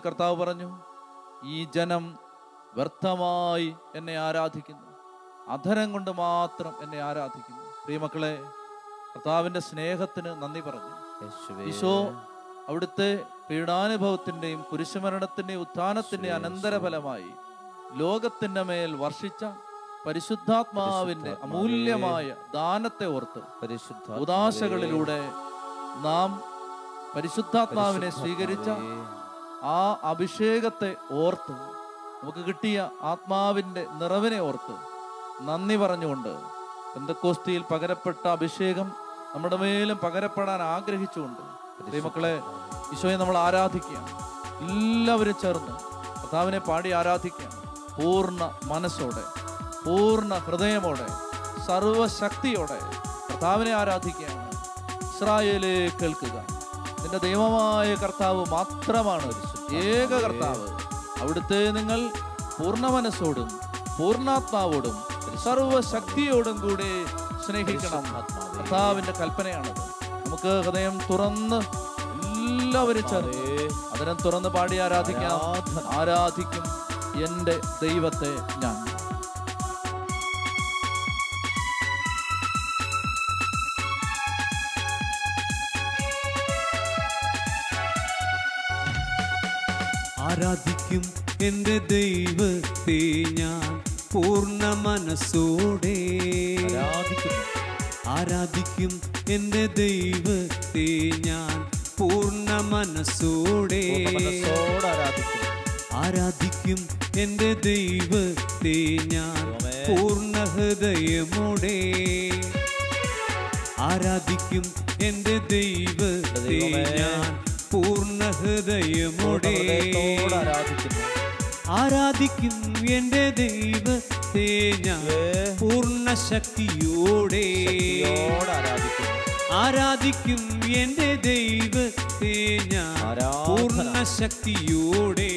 കർത്താവ് പറഞ്ഞു, ഈ ജനം വ്യർത്ഥമായി എന്നെ ആരാധിക്കുന്നു, അധരം കൊണ്ട് മാത്രം എന്നെ ആരാധിക്കുന്നു. പ്രിയമക്കളെ, കർത്താവിന്റെ സ്നേഹത്തിന് നന്ദി പറഞ്ഞു. ഈശോ അവിടുത്തെ പീഡാനുഭവത്തിന്റെയും കുരിശുമരണത്തിന്റെയും ഉത്ഥാനത്തിന്റെയും അനന്തരഫലമായി ലോകത്തിന്റെ മേൽ വർഷിച്ച പരിശുദ്ധാത്മാവിന്റെ അമൂല്യമായ ദാനത്തെ ഓർത്ത് ഉദാശകളിലൂടെ നാം പരിശുദ്ധാത്മാവിനെ സ്വീകരിച്ച ആ അഭിഷേകത്തെ ഓർത്ത്, നമുക്ക് കിട്ടിയ ആത്മാവിന്റെ നിറവിനെ ഓർത്ത് നന്ദി പറഞ്ഞുകൊണ്ട് പെന്തക്കോസ്തിയിൽ പകരപ്പെട്ട അഭിഷേകം നമ്മുടെ മേലും പകരപ്പെടാൻ ആഗ്രഹിച്ചുകൊണ്ട് മക്കളെ, ഈശോയെ നമ്മൾ ആരാധിക്കുക. എല്ലാവരും ചേർന്ന് കർത്താവിനെ പാടി ആരാധിക്കുക. പൂർണ്ണ മനസ്സോടെ, പൂർണ്ണ ഹൃദയമോടെ, സർവശക്തിയോടെ കർത്താവിനെ ആരാധിക്കുകയാണ്. ഇസ്രായേലേ കേൾക്കുക, നിന്റെ ദൈവമായ കർത്താവ് മാത്രമാണ് ഏക കർത്താവ്. അവിടുത്തെ നിങ്ങൾ പൂർണ്ണ മനസ്സോടും പൂർണ്ണാത്മാവോടും സർവശക്തിയോടും കൂടി സ്നേഹിക്കണം. കർത്താവിന്റെ കൽപ്പനയാണത്. നമുക്ക് ഹൃദയം തുറന്ന് എല്ലാവരും ചേർന്ന് അതിനെ തുറന്ന് പാടി ആരാധിക്കാം. ആരാധിക്കും എൻ്റെ ദൈവത്തെ ഞാൻ. ആരാധിക്കും എൻ്റെ ദൈവത്തെ ഞാൻ പൂർണ്ണ മനസ്സോടെ. ആരാധിക്കും എൻ്റെ ദൈവത്തെ ഞാൻ പൂർണ്ണ മനസ്സോടെ. ആരാധിക്കും എൻ്റെ ദൈവത്തെ ഞാൻ പൂർണ്ണ ഹൃദയമോടെ. ആരാധിക്കും എൻ്റെ ദൈവത്തെ ഞാൻ പൂർണ്ണ ഹൃദയമോടെ. ആരാധിക്കും എൻ്റെ ദൈവത്തെ ഞാൻ പൂർണ്ണ ശക്തിയോടെ. ആരാധിക്കും എൻ്റെ ദൈവത്തെ ഞാൻ പൂർണ്ണ ശക്തിയോടെ.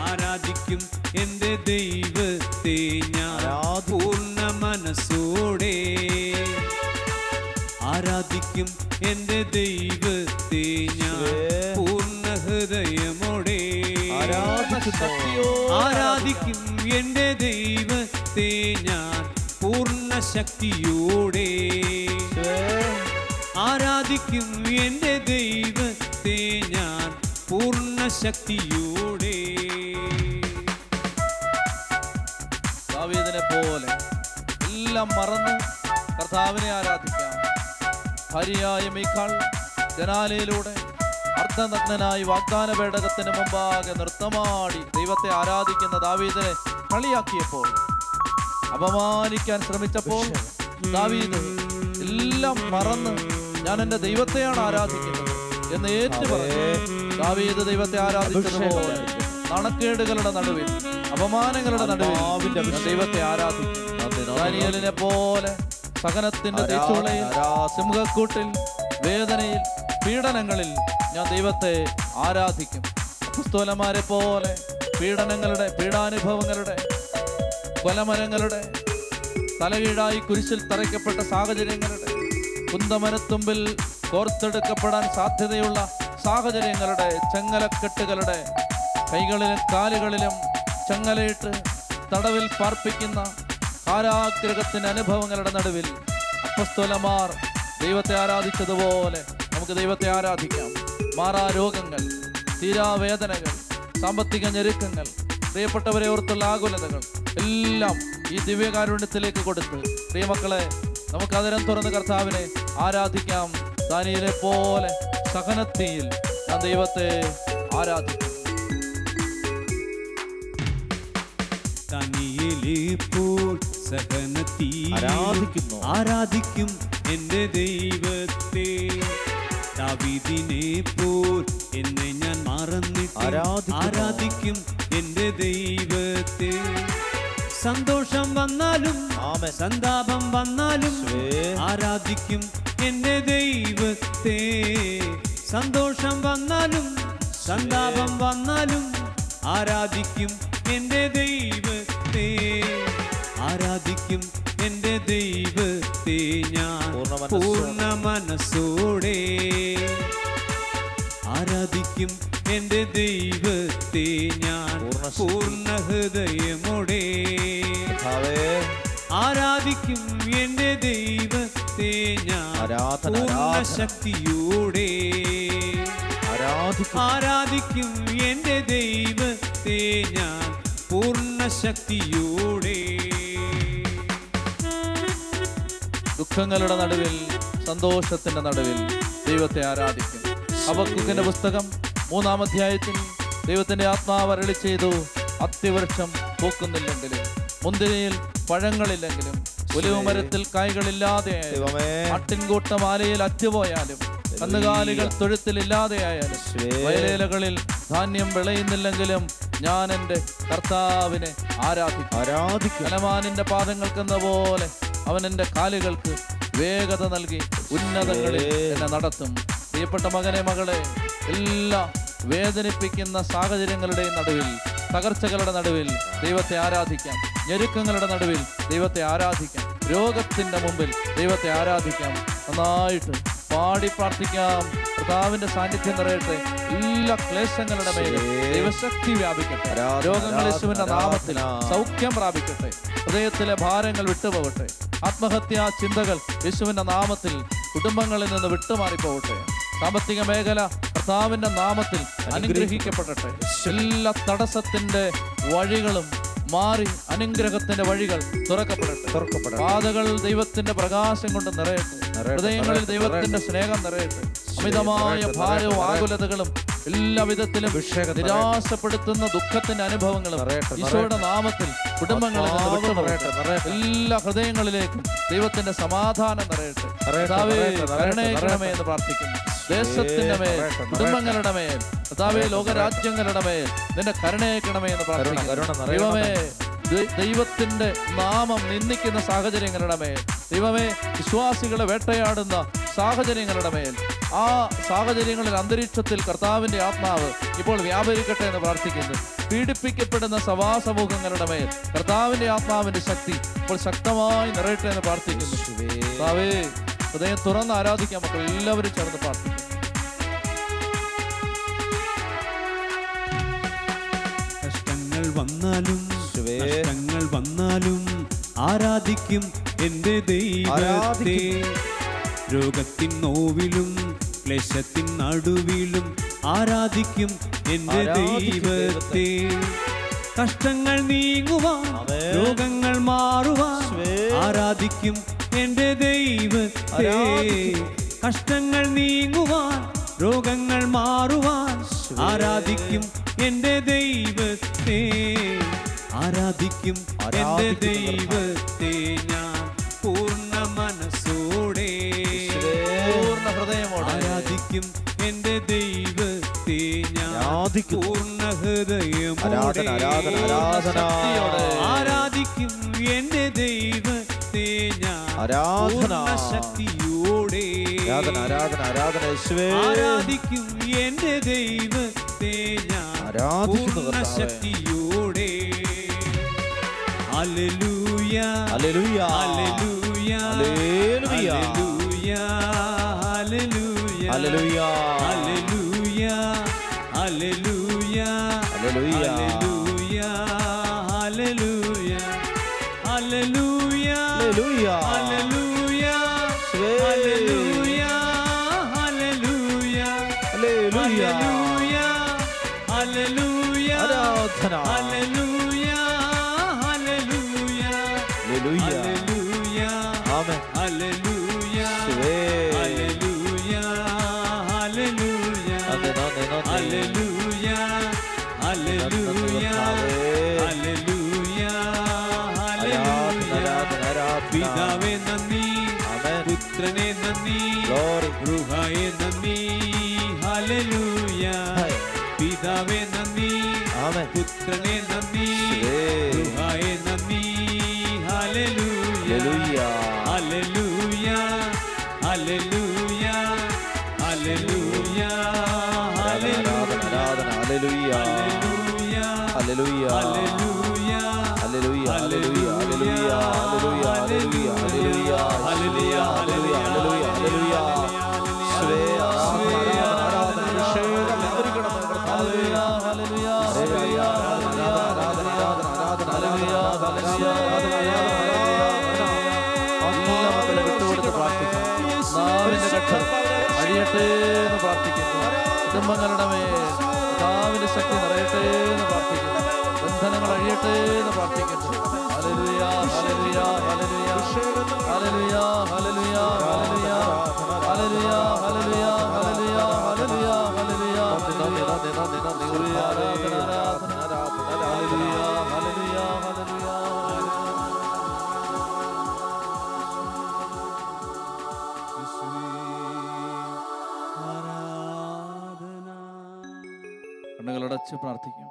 ആരാധിക്കും എൻ്റെ ദൈവത്തെ ഞാൻ പൂർണ്ണ മനസ്സോടെ. ആരാധിക്കും എൻ്റെ ദൈവത്തെ ഞാൻ പൂർണ്ണ ഹൃദയമോടെ. ആരാധിക്കും എൻ്റെ ദൈവത്തെ ഞാൻ പൂർണ്ണ ശക്തിയോടെ. ആരാധിക്കും എൻ്റെ ദൈവത്തെ ഞാൻ പൂർണ്ണ ശക്തിയോടെ. ദാവീദിനെ പോലെ എല്ലാം മറന്ന് കർത്താവിനെ ആരാധിക്കാം. ഭാര്യയായ മീഖാൾ ജനാലയിലൂടെ അർദ്ധനഗ്നനായി വാഗ്ദാന പേടകത്തിന് മുമ്പാകെ നൃത്തമാടി ദൈവത്തെ ആരാധിക്കുന്ന ദാവീദിനെ കളിയാക്കിയപ്പോൾ, അപമാനിക്കാൻ ശ്രമിച്ചപ്പോൾ ദാവീദ് എല്ലാം മറന്ന് ഞാൻ എൻ്റെ ദൈവത്തെയാണ് ആരാധിക്കുന്നത് എന്ന് ഏറ്റു പറഞ്ഞു. ദാവീദ് ദൈവത്തെ ആരാധിച്ചതുപോലെ നാണക്കേടുകളുടെ നടുവിൽ, അപമാനങ്ങളുടെ നടുവിൽ ദൈവത്തെ ആരാധിക്കും. ദാനിയേലിനെ പോലെ സഹനത്തിന്റെ തീച്ചുളയിൽ, സിംഹക്കൂട്ടിൽ, വേദനയിൽ, പീഡനങ്ങളിൽ ഞാൻ ദൈവത്തെ ആരാധിക്കും. അപ്പോസ്തലന്മാരെ പോലെ പീഡനങ്ങളുടെ, പീഡാനുഭവങ്ങളുടെ, കൊലമരങ്ങളുടെ, തലകീഴായി കുരിശിൽ തറയ്ക്കപ്പെട്ട സാഹചര്യങ്ങളുടെ, കുന്തമരത്തുമ്പിൽ കോർത്തെടുക്കപ്പെടാൻ സാധ്യതയുള്ള സാഹചര്യങ്ങളുടെ, ചെങ്ങലക്കെട്ടുകളുടെ, കൈകളിലും കാലുകളിലും ചെങ്ങലയിട്ട് തടവിൽ പാർപ്പിക്കുന്ന കാരാഗ്രഹത്തിന്റെ അനുഭവങ്ങളുടെ നടുവിൽ അപ്പോസ്തലന്മാർ ദൈവത്തെ ആരാധിച്ചതുപോലെ നമുക്ക് ദൈവത്തെ ആരാധിക്കാം. മാറാ രോഗങ്ങൾ, തീരാവേദനകൾ, സാമ്പത്തിക ഞെരുക്കങ്ങൾ, പ്രിയപ്പെട്ടവരെ ഓർത്തുള്ള ആകുലതകൾ എല്ലാം ഈ ദിവ്യകാരുണ്യത്തിലേക്ക് കൊടുത്ത് പ്രിയമക്കളെ നമുക്ക് അതിരം തുറന്ന് കർത്താവിനെ ആരാധിക്കാം. ദാനിയേലിനെ പോലെ സഹനത്തിൽ ഞാൻ ദൈവത്തെ ആരാധിക്കും. ദാനിയേലിപ്പോൾ സഹനത്തിൽ ആരാധിക്കും എൻ്റെ ദൈവത്തെ. ദാവീദിനെ പോൽ എന്നെ ഞാൻ മറന്നിട്ട് ആരാധിക്കും എൻ്റെ ദൈവത്തെ. സന്തോഷം വന്നാലും സന്താപം വന്നാലും ആരാധിക്കും എൻ്റെ ദൈവത്തെ. സന്തോഷം വന്നാലും സന്താപം വന്നാലും ആരാധിക്കും എൻ്റെ ദൈവത്തെ. ആരാധിക്കും എൻ്റെ ദൈവത്തെ ഞാൻ പൂർണ്ണ മനസ്സോടെ. ആരാധിക്കും എൻ്റെ ദൈവത്തെ ഞാൻ പൂർണ്ണ ഹൃദയമോടെ. ആരാധിക്കും എൻ്റെ ദൈവത്തെ ഞാൻ പൂർണ്ണ ശക്തിയോടെ. ആരാധിക്കും എൻ്റെ ദൈവത്തെ ഞാൻ പൂർണ്ണ ശക്തിയോടെ. ദുഃഖങ്ങളുടെ നടുവിൽ, സന്തോഷത്തിന്റെ നടുവിൽ ദൈവത്തെ ആരാധിക്കും. ഹബക്കൂക്കിന്റെ പുസ്തകം 3-ാം അധ്യായത്തിൽ ദൈവത്തിന്റെ ആത്മാവ് അരുളി ചെയ്തു, അത്തിവൃക്ഷം പൂക്കുന്നില്ലെങ്കിലും, മുന്തിരിയിൽ പഴങ്ങളില്ലെങ്കിലും, ഒലിവുമരത്തിൽ കായ്കളില്ലാതെയായാലും, ആട്ടിൻകൂട്ടം ആലയിൽ അറ്റുപോയാലും, കന്നുകാലികൾ തൊഴുത്തിലില്ലാതെയായാലും, വയലേലകളിൽ ധാന്യം വിളയുന്നില്ലെങ്കിലും ഞാൻ എൻ്റെ കർത്താവിനെ ആരാധിക്കും. ഹനുമാനിന്റെ പാദങ്ങൾക്കെന്ന പോലെ അവൻ എൻ്റെ കാലുകൾക്ക് വേഗത നൽകി ഉന്നതങ്ങളിൽ എന്നെ നടത്തും. പ്രിയപ്പെട്ട മകനെ, മകളെ, എല്ലാ വേദനിപ്പിക്കുന്ന സാഹചര്യങ്ങളുടെയും നടുവിൽ, തകർച്ചകളുടെ നടുവിൽ ദൈവത്തെ ആരാധിക്കാം. ഞെരുക്കങ്ങളുടെ നടുവിൽ ദൈവത്തെ ആരാധിക്കാം. രോഗത്തിന്റെ മുമ്പിൽ ദൈവത്തെ ആരാധിക്കാം. നന്നായിട്ട് പാടി പ്രാർത്ഥിക്കാം. കർത്താവിന്റെ സാന്നിധ്യം നിറയട്ടെ. എല്ലാ ക്ലേശങ്ങളുടെ മേലും ദൈവശക്തി വ്യാപിക്കട്ടെ. രോഗങ്ങൾ യേശുവിന്റെ നാമത്തിൽ സൗഖ്യം പ്രാപിക്കട്ടെ. ഹൃദയത്തിലെ ഭാരങ്ങൾ വിട്ടുപോകട്ടെ. ആത്മഹത്യാ ചിന്തകൾ യേശുവിന്റെ നാമത്തിൽ കുടുംബങ്ങളിൽ നിന്ന് വിട്ടുമാറിപ്പോകട്ടെ. സാമ്പത്തിക മേഖല കർത്താവിന്റെ നാമത്തിൽ അനുഗ്രഹിക്കപ്പെടട്ടെ. എല്ലാ തടസ്സത്തിന്റെ വഴികളും മാറി അനുഗ്രഹത്തിന്റെ വഴികൾ തുറക്കപ്പെടട്ടെ. പാതകൾ ദൈവത്തിന്റെ പ്രകാശം കൊണ്ട് നിറയട്ടെ. ഹൃദയങ്ങളിൽ ദൈവത്തിന്റെ സ്നേഹം നിറയട്ടെ. അമിതമായ ഭാരവും ആകുലതകളും എല്ലാ വിധത്തിലും നിരാശപ്പെടുത്തുന്ന ദുഃഖത്തിന്റെ അനുഭവങ്ങളും ഈശോയുടെ നാമത്തിൽ കുടുംബങ്ങളിൽ നിന്ന് വിട്ടുപോകട്ടെ. എല്ലാ ഹൃദയങ്ങളിലേക്കും ദൈവത്തിന്റെ സമാധാനം നിറയട്ടെ. കരുണയ്ക്കണമേ എന്ന് പ്രാർത്ഥിക്കുന്നു. ദേശത്തിന്റെ മേൽ, കുടുംബങ്ങളുടെ മേൽ, കർത്താവേ, ലോകരാജ്യങ്ങളുടെ മേൽ നിന്റെ കരുണയ്ക്കണമേ എന്ന് പ്രാർത്ഥിക്കുന്നു. ദൈവമേ, ദൈവത്തിന്റെ നാമം നിന്ദിക്കുന്ന സാഹചര്യങ്ങളുടെ മേൽ, ദൈവമേ, വിശ്വാസികളെ വേട്ടയാടുന്ന സാഹചര്യങ്ങളുടെ മേൽ, ആ സാഹചര്യങ്ങളിൽ അന്തരീക്ഷത്തിൽ കർത്താവിന്റെ ആത്മാവ് ഇപ്പോൾ വ്യാപരിക്കട്ടെ എന്ന് പ്രാർത്ഥിക്കുന്നു. പീഡിപ്പിക്കപ്പെടുന്ന സഭാസമൂഹങ്ങളുടെ മേൽ കർത്താവിന്റെ ആത്മാവിന്റെ ശക്തി ഇപ്പോൾ ശക്തമായി നിറയട്ടെ എന്ന് പ്രാർത്ഥിക്കുന്നു. കർത്താവേ, ഹൃദയം തുറന്ന് ആരാധിക്കാൻ മക്കൾ എല്ലാവരും ചേർന്ന് പ്രാർത്ഥിക്കുന്നു. കഷ്ടങ്ങൾ വന്നാലും ആരാധിക്കും എൻ്റെ ദൈവത്തെ. രോഗത്തിൻ നോവിലും ക്ലേശത്തിൻ നടുവിലും ആരാധിക്കും എൻ്റെ ദൈവത്തെ. കഷ്ടങ്ങൾ നീങ്ങുവാൻ, രോഗങ്ങൾ മാറുവാൻ ആരാധിക്കും എൻ്റെ ദൈവത്തെ. കഷ്ടങ്ങൾ നീങ്ങുവാൻ, രോഗങ്ങൾ മാറുവാൻ ആരാധിക്കും എൻ്റെ ദൈവത്തെ. ആരാധിക്കും എൻ്റെ ദൈവത്തെ ഞാൻ പൂർണ്ണ മനസ്സോടെ, പൂർണ്ണ ഹൃദയമോടെ ആരാധിക്കും എൻ്റെ ദൈവത്തെ ഞാൻ പൂർണ്ണ ഹൃദയമോടെ. ആരാധിക്കും എൻ്റെ ദൈവത്തെ ഞാൻ പൂർണ്ണ ശക്തിയോടെ. ആരാധിക്കും എൻ്റെ ദൈവത്തെ ഞാൻ പൂർണ്ണ ശക്തിയോടെ. Hallelujah, hallelujah, hallelujah, hallelujah, hallelujah, hallelujah, hallelujah, hallelujah, hallelujah, hallelujah, hallelujah, hallelujah, hallelujah, hallelujah, hallelujah, ആരാധന, hallelujah, hallelujah, hallelujah, amen, hallelujah, hallelujah, hallelujah, hallelujah, hallelujah, hallelujah, hallelujah. പിതാവേ നന്ദി, പുത്രനെ നന്ദി, റൂഹായെ നന്ദി. ഹല്ലേലൂയ. പിതാവേ നന്ദി, പുത്രനെ നന്ദി, റൂഹായെ നന്ദി. Hallelujah, hallelujah, hallelujah, hallelujah, hallelujah, hallelujah, hallelujah, hallelujah, hallelujah, hallelujah, hallelujah, hallelujah, hallelujah, hallelujah, hallelujah. അഴിയട്ടെ എന്ന് പ്രാർത്ഥിക്കുന്നു. കുടുംബങ്ങളുടെ മേൽ കർത്താവിന്റെ ശക്തി നിറയട്ടെ എന്ന് പ്രാർത്ഥിക്കുന്നു. ബന്ധനങ്ങൾ അഴിയട്ടെ എന്ന് പ്രാർത്ഥിക്കുന്നു. Hallelujah, hallelujah, hallelujah, hallelujah, hallelujah, hallelujah, hallelujah, hallelujah, hallelujah, hallelujah, hallelujah, hallelujah, ആരാധന, ആരാധന, ആരാധന, ഹല്ലേലൂയ, ഹല്ലേലൂയ, ഹല്ലേലൂയ. കണ്ണുകളടച്ച് പ്രാർത്ഥിക്കും.